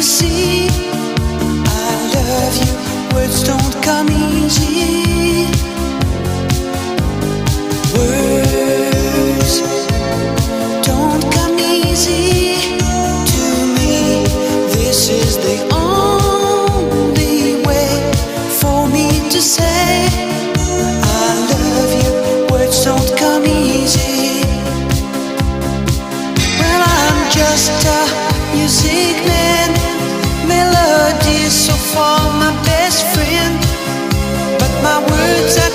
see. I love you, words don't come easy. Words don't come easy to me. This is the only way for me to say I love you. Words don't come easy. Well, I'm just a music man, melody so far my best friend, but my words are